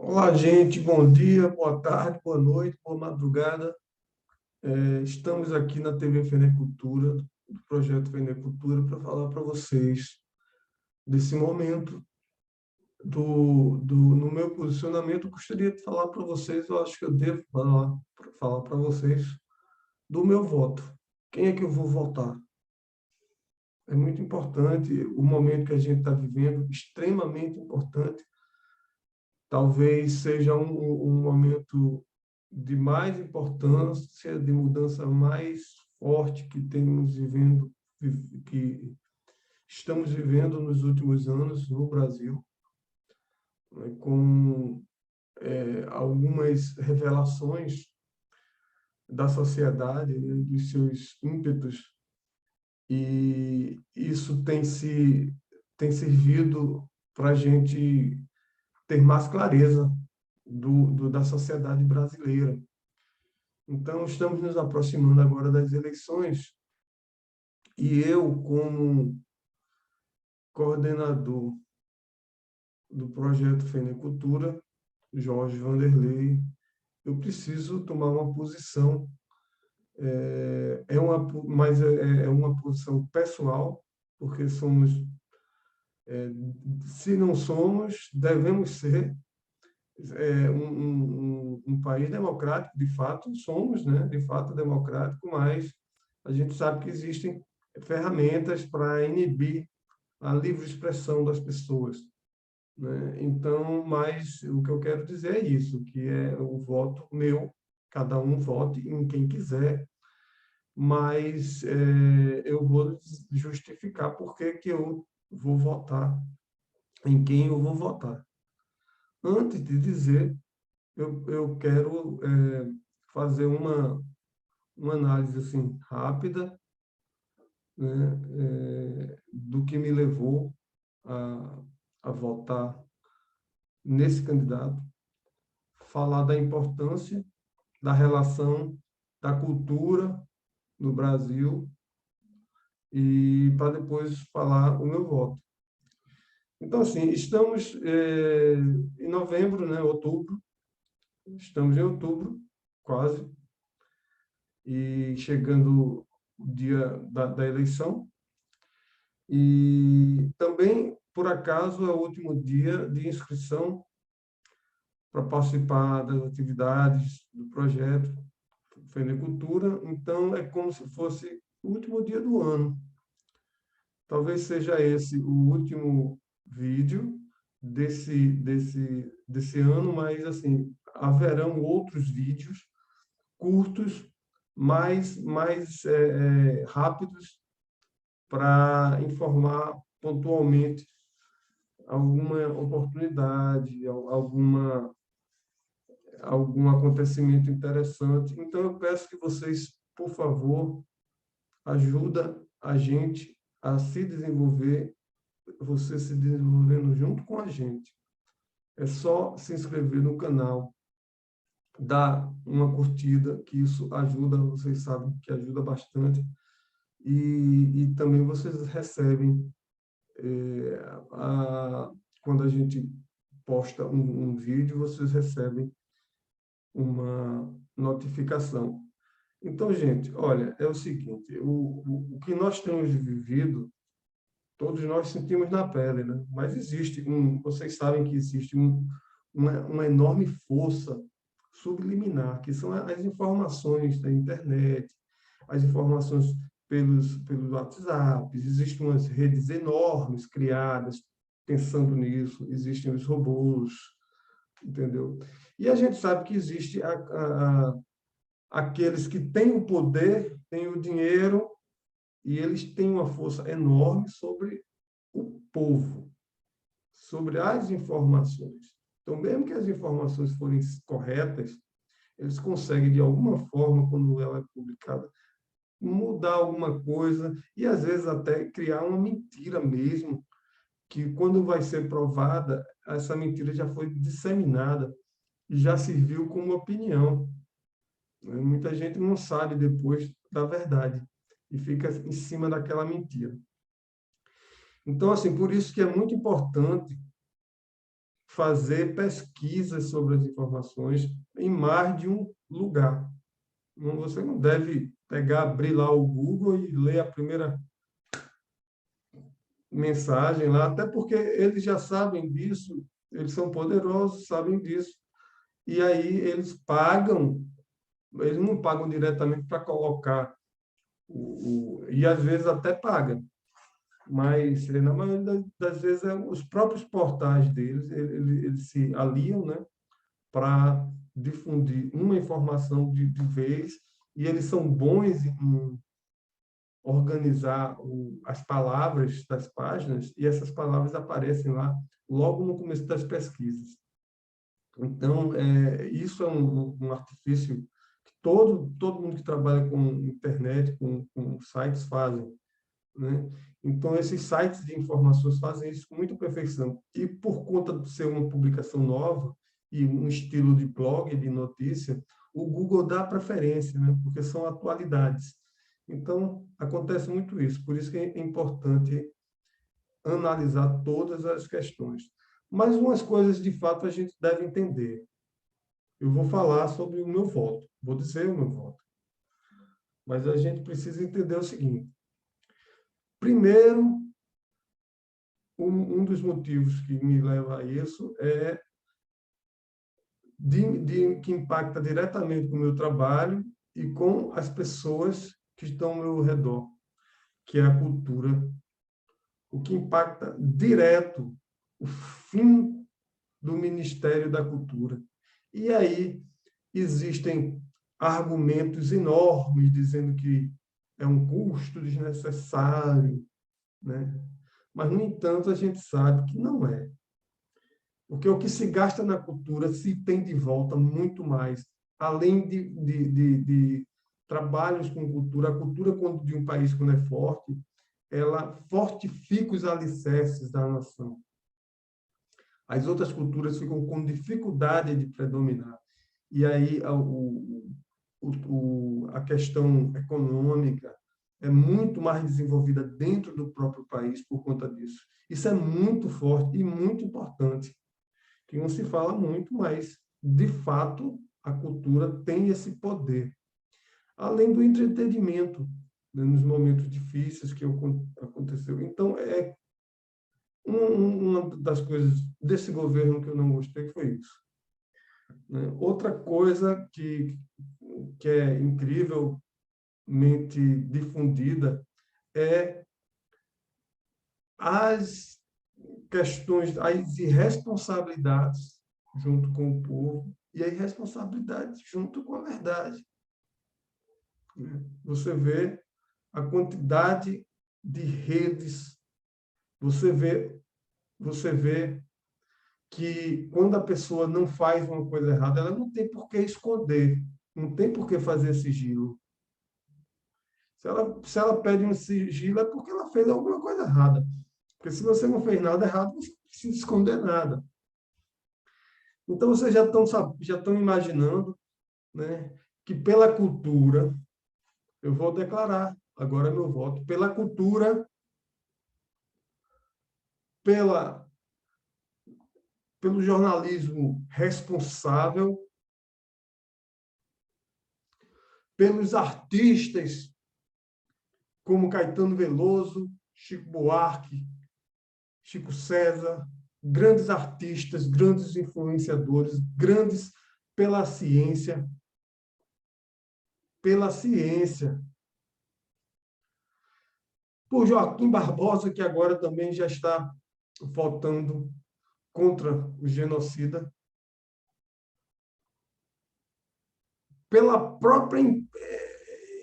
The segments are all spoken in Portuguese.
Olá, gente. Bom dia, boa tarde, boa noite, boa madrugada. Estamos aqui na TV Feneccultura, do projeto Feneccultura, para falar para vocês desse momento no meu posicionamento. Eu gostaria de falar para vocês, eu acho que eu devo falar para vocês do meu voto. Quem é que eu vou votar? É muito importante o momento que a gente está vivendo, extremamente importante. Talvez seja um momento de mais importância, de mudança mais forte que que estamos vivendo nos últimos anos no Brasil, né, com algumas revelações da sociedade, né, dos seus ímpetos, e isso tem servido para a gente ter mais clareza da sociedade brasileira. Então, estamos nos aproximando agora das eleições e eu, como coordenador do projeto Feneccultura, Jorge Vanderlei, eu preciso tomar uma posição, mas é uma posição pessoal, porque é, se não somos, devemos ser um país democrático, de fato somos, né? De fato democrático, mas a gente sabe que existem ferramentas para inibir a livre expressão das pessoas, né? Então, mas o que eu quero dizer é isso, que é o voto meu, cada um vote em quem quiser, mas eu vou justificar por que que eu vou votar em quem eu vou votar. Antes de dizer, eu quero fazer uma análise assim rápida, né, do que me levou a, a votar nesse candidato, falar da importância da relação da cultura no Brasil e para depois falar o meu voto. Então, assim, estamos em novembro, né, outubro, estamos em outubro, quase, e chegando o dia da eleição. E também, por acaso, é o último dia de inscrição para participar das atividades do projeto Fenicultura. Então, é como se fosse o último dia do ano. Talvez seja esse o último vídeo desse ano, mas, assim, haverão outros vídeos curtos, mais rápidos, para informar pontualmente alguma oportunidade, algum acontecimento interessante. Então, eu peço que vocês, por favor, ajuda a gente a se desenvolver, você se desenvolvendo junto com a gente. É só se inscrever no canal, dar uma curtida, que isso ajuda, vocês sabem que ajuda bastante, e também vocês recebem, eh, a, quando a gente posta um vídeo, vocês recebem uma notificação. Então, gente, olha, é o seguinte, o que nós temos vivido, todos nós sentimos na pele, né? Mas vocês sabem que existe uma enorme força subliminar, que são as informações da internet, as informações pelos WhatsApp, existem umas redes enormes criadas pensando nisso, existem os robôs, entendeu? E a gente sabe que existe aqueles que têm o poder, têm o dinheiro, e eles têm uma força enorme sobre o povo, sobre as informações. Então, mesmo que as informações forem corretas, eles conseguem, de alguma forma, quando ela é publicada, mudar alguma coisa e, às vezes, até criar uma mentira mesmo, que, quando vai ser provada, essa mentira já foi disseminada e já serviu como opinião. Muita gente não sabe depois da verdade e fica em cima daquela mentira. Então, assim, por isso que é muito importante fazer pesquisas sobre as informações em mais de um lugar. Você não deve pegar, abrir lá o Google e ler a primeira mensagem lá, até porque eles já sabem disso, eles são poderosos, sabem disso. E aí eles não pagam diretamente para colocar, e às vezes até pagam, mas na maioria das vezes os próprios portais deles, eles se aliam, né, para difundir uma informação de vez, e eles são bons em organizar as palavras das páginas, e essas palavras aparecem lá logo no começo das pesquisas. Então, isso é um artifício que todo mundo que trabalha com internet, com sites fazem, né? Então, esses sites de informações fazem isso com muita perfeição. E por conta de ser uma publicação nova e um estilo de blog, de notícia, o Google dá preferência, né? Porque são atualidades. Então, acontece muito isso. Por isso que é importante analisar todas as questões. Mas umas coisas, de fato, a gente deve entender. Eu vou falar sobre o meu voto, vou dizer o meu voto. Mas a gente precisa entender o seguinte. Primeiro, um dos motivos que me leva a isso é que impacta diretamente com o meu trabalho e com as pessoas que estão ao meu redor, que é a cultura. O que impacta direto o fim do Ministério da Cultura. E aí existem argumentos enormes dizendo que é um custo desnecessário, né? Mas, no entanto, a gente sabe que não é. Porque o que se gasta na cultura se tem de volta muito mais. Além de trabalhos com cultura, a cultura de um país, quando é forte, ela fortifica os alicerces da nação. As outras culturas ficam com dificuldade de predominar. E aí a questão econômica é muito mais desenvolvida dentro do próprio país por conta disso. Isso é muito forte e muito importante, que não se fala muito, mas, de fato, a cultura tem esse poder. Além do entretenimento, né, nos momentos difíceis que aconteceu. Então, uma das coisas desse governo que eu não gostei foi isso, né? Outra coisa que é incrivelmente difundida é as questões, as irresponsabilidades junto com o povo e a irresponsabilidade junto com a verdade, né? Você vê a quantidade de redes, você vê que quando a pessoa não faz uma coisa errada, ela não tem por que esconder, não tem por que fazer sigilo. Se ela pede um sigilo, é porque ela fez alguma coisa errada. Porque se você não fez nada errado, você não precisa esconder nada. Então, vocês já estão imaginando, né, que pela cultura, eu vou declarar agora meu voto, pela cultura, pela, pelo jornalismo responsável, pelos artistas como Caetano Veloso, Chico Buarque, Chico César, grandes artistas, grandes influenciadores, grandes pela ciência, por Joaquim Barbosa, que agora também já está votando contra o genocida, pela própria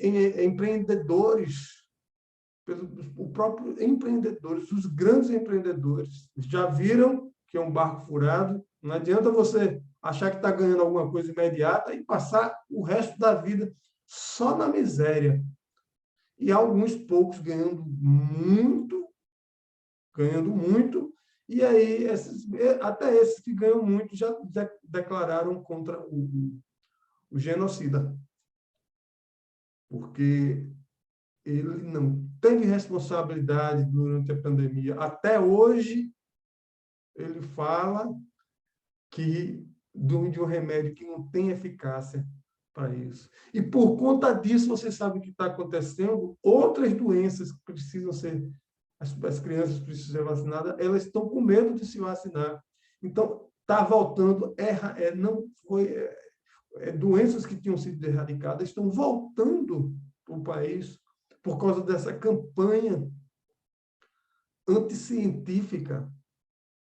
empreendedores, o próprio empreendedores, os grandes empreendedores, já viram que é um barco furado. Não adianta você achar que está ganhando alguma coisa imediata e passar o resto da vida só na miséria. E alguns poucos ganhando muito, e aí até esses que ganham muito já declararam contra o genocida, porque ele não teve responsabilidade durante a pandemia. Até hoje, ele fala de um remédio que não tem eficácia para isso. E por conta disso, você sabe o que está acontecendo? Outras doenças que precisam ser, as crianças precisam ser vacinadas, elas estão com medo de se vacinar. Então, está voltando, não foi, doenças que tinham sido erradicadas estão voltando para o país por causa dessa campanha anticientífica,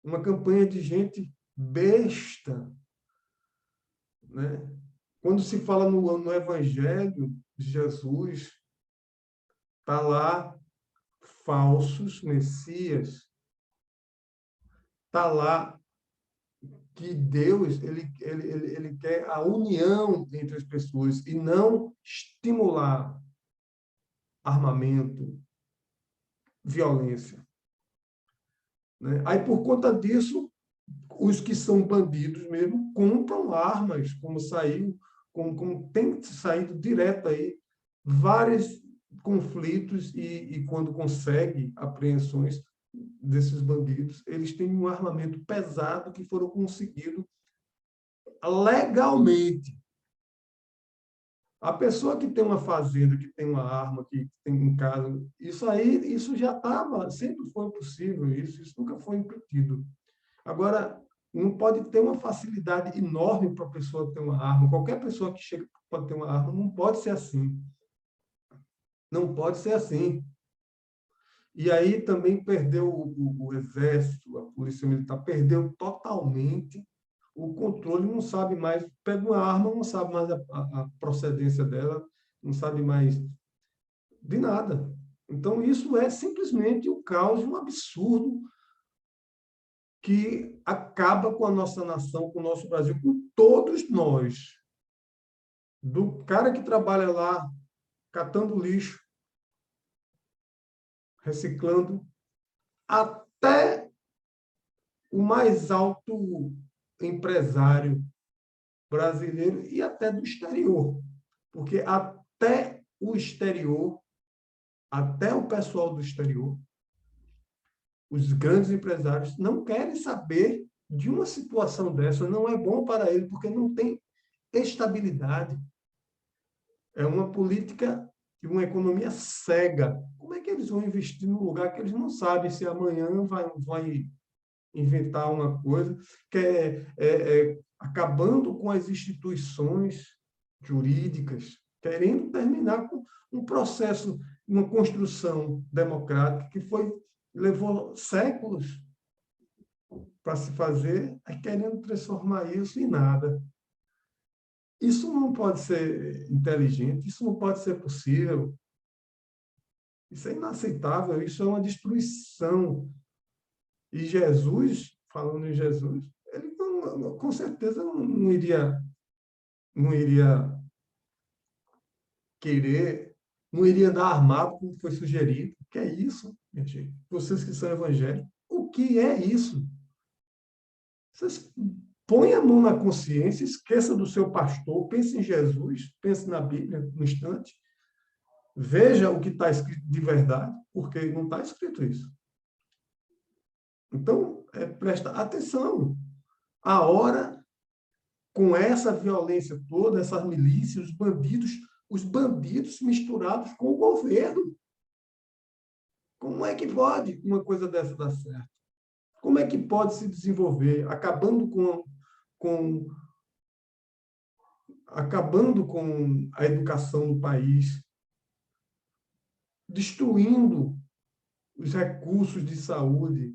uma campanha de gente besta, né? Quando se fala no Evangelho de Jesus, está lá falsos messias, está lá que Deus ele quer a união entre as pessoas e não estimular armamento, violência, né? Aí, por conta disso, os que são bandidos mesmo compram armas, como tem saído direto aí, vários conflitos e quando consegue apreensões desses bandidos, eles têm um armamento pesado que foram conseguido legalmente. A pessoa que tem uma fazenda, que tem uma arma, que tem em casa, isso já estava, sempre foi possível, isso nunca foi impedido. Agora, não pode ter uma facilidade enorme para a pessoa ter uma arma. Qualquer pessoa que chega pode ter uma arma, não pode ser assim. Não pode ser assim. E aí também perdeu o Exército, a Polícia Militar, perdeu totalmente o controle, não sabe mais, pega uma arma, não sabe mais a procedência dela, não sabe mais de nada. Então, isso é simplesmente um caos, um absurdo que acaba com a nossa nação, com o nosso Brasil, com todos nós. Do cara que trabalha lá catando lixo, reciclando, até o mais alto empresário brasileiro e até do exterior. Porque até o exterior, até o pessoal do exterior, os grandes empresários não querem saber de uma situação dessa. Não é bom para ele, porque não tem estabilidade. É uma política e uma economia cega. Como é que eles vão investir num lugar que eles não sabem se amanhã vai inventar uma coisa que acabando com as instituições jurídicas, querendo terminar com um processo, uma construção democrática que levou séculos para se fazer, aí querendo transformar isso em nada. Isso não pode ser inteligente, isso não pode ser possível. Isso é inaceitável, isso é uma destruição. E Jesus, falando em Jesus, ele com certeza não iria querer, não iria andar armado como foi sugerido. O que é isso, minha gente? Vocês que são evangélicos, o que é isso? Vocês põem a mão na consciência, esqueça do seu pastor, pense em Jesus, pense na Bíblia no instante, veja o que está escrito de verdade, porque não está escrito isso. Então, presta atenção. A hora, com essa violência toda, essas milícias, os bandidos misturados com o governo. Como é que pode uma coisa dessa dar certo? Como é que pode se desenvolver, acabando com a educação no país, destruindo os recursos de saúde,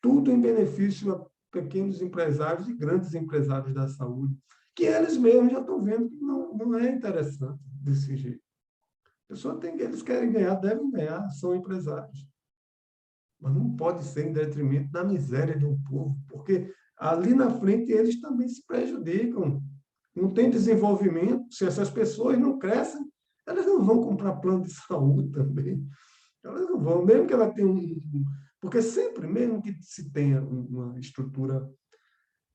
tudo em benefício a pequenos empresários e grandes empresários da saúde, que eles mesmos já estão vendo que não é interessante desse jeito. Eles querem ganhar, devem ganhar, são empresários. Mas não pode ser em detrimento da miséria de um povo, porque ali na frente eles também se prejudicam. Não tem desenvolvimento. Se essas pessoas não crescem, elas não vão comprar plano de saúde também. Elas não vão, mesmo que ela tenha porque sempre, mesmo que se tenha uma estrutura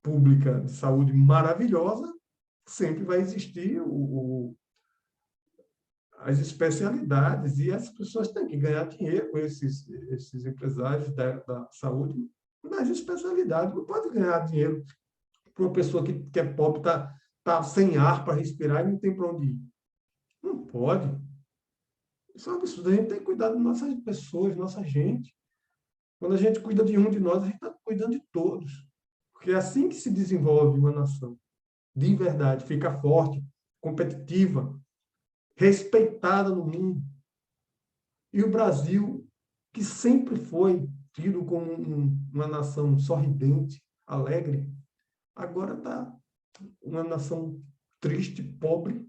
pública de saúde maravilhosa, sempre vai existir as especialidades, e as pessoas têm que ganhar dinheiro, esses empresários da saúde, nas especialidades. Não pode ganhar dinheiro para uma pessoa que é pobre, tá sem ar para respirar e não tem para onde ir. Não pode. Isso é um absurdo. A gente tem que cuidar das nossas pessoas, nossa gente. Quando a gente cuida de um de nós, a gente está cuidando de todos. Porque é assim que se desenvolve uma nação. De verdade, fica forte, competitiva, respeitada no mundo. E o Brasil, que sempre foi tido como uma nação sorridente, alegre, agora está uma nação triste, pobre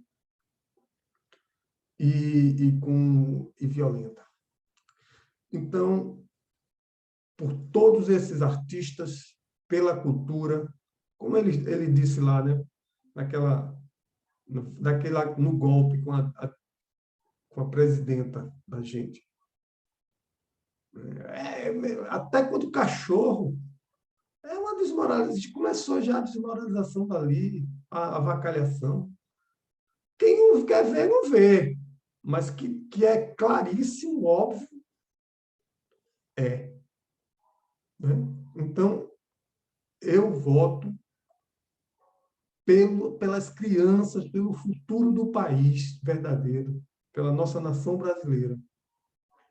e violenta. Então, por todos esses artistas, pela cultura, como ele disse lá, né? No golpe com a presidenta da gente. Até quando o cachorro é uma desmoralização. Começou já a desmoralização dali, a avacalhação. Quem não quer ver, não vê. Mas que é claríssimo, óbvio, é. Né? Então, eu voto pelas crianças, pelo futuro do país verdadeiro, pela nossa nação brasileira.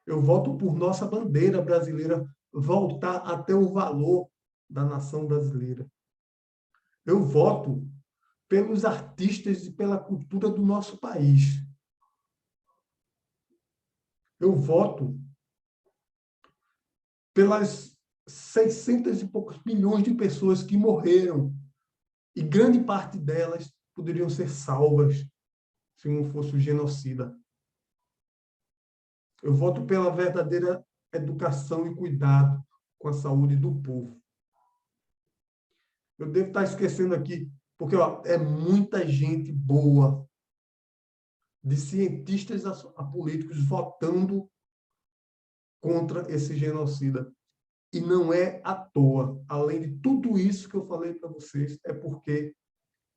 Eu voto por nossa bandeira brasileira voltar a ter o valor da nação brasileira. Eu voto pelos artistas e pela cultura do nosso país. Eu voto pelas 600 e poucos milhões de pessoas que morreram, e grande parte delas poderiam ser salvas se não fosse o genocida. Eu voto pela verdadeira educação e cuidado com a saúde do povo. Eu devo estar esquecendo aqui, porque é muita gente boa, de cientistas a políticos, votando contra esse genocida. E não é à toa. Além de tudo isso que eu falei para vocês, é porque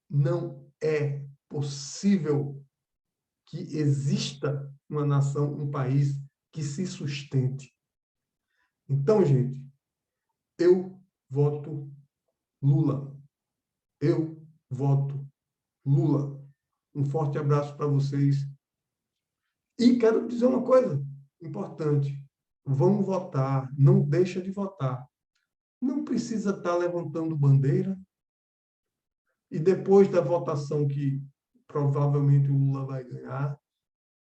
não é possível que exista uma nação, um país que se sustente. Então, gente, eu voto Lula. Eu voto Lula. Um forte abraço para vocês. E quero dizer uma coisa importante. Vão votar, não deixa de votar. Não precisa estar levantando bandeira. E depois da votação que provavelmente o Lula vai ganhar,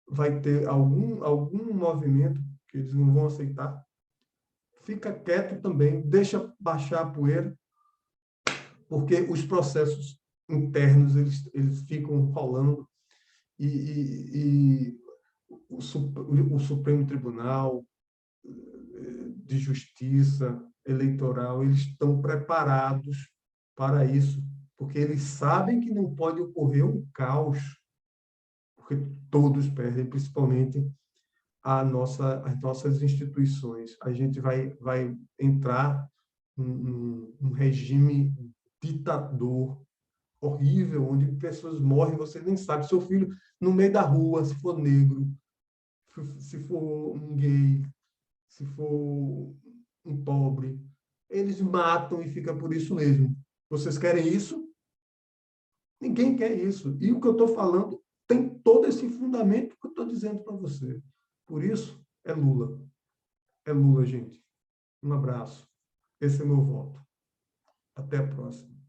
vai ter algum movimento que eles não vão aceitar. Fica quieto também, deixa baixar a poeira, porque os processos internos eles ficam rolando e o Supremo Tribunal de Justiça Eleitoral, eles estão preparados para isso, porque eles sabem que não pode ocorrer um caos, porque todos perdem, principalmente as nossas instituições. A gente vai entrar num regime ditador horrível, onde pessoas morrem, você nem sabe. Seu filho, no meio da rua, se for negro, se for um gay, se for um pobre, eles matam e fica por isso mesmo. Vocês querem isso? Ninguém quer isso. E o que eu estou falando tem todo esse fundamento que eu estou dizendo para você. Por isso, é Lula. É Lula, gente. Um abraço. Esse é meu voto. Até a próxima.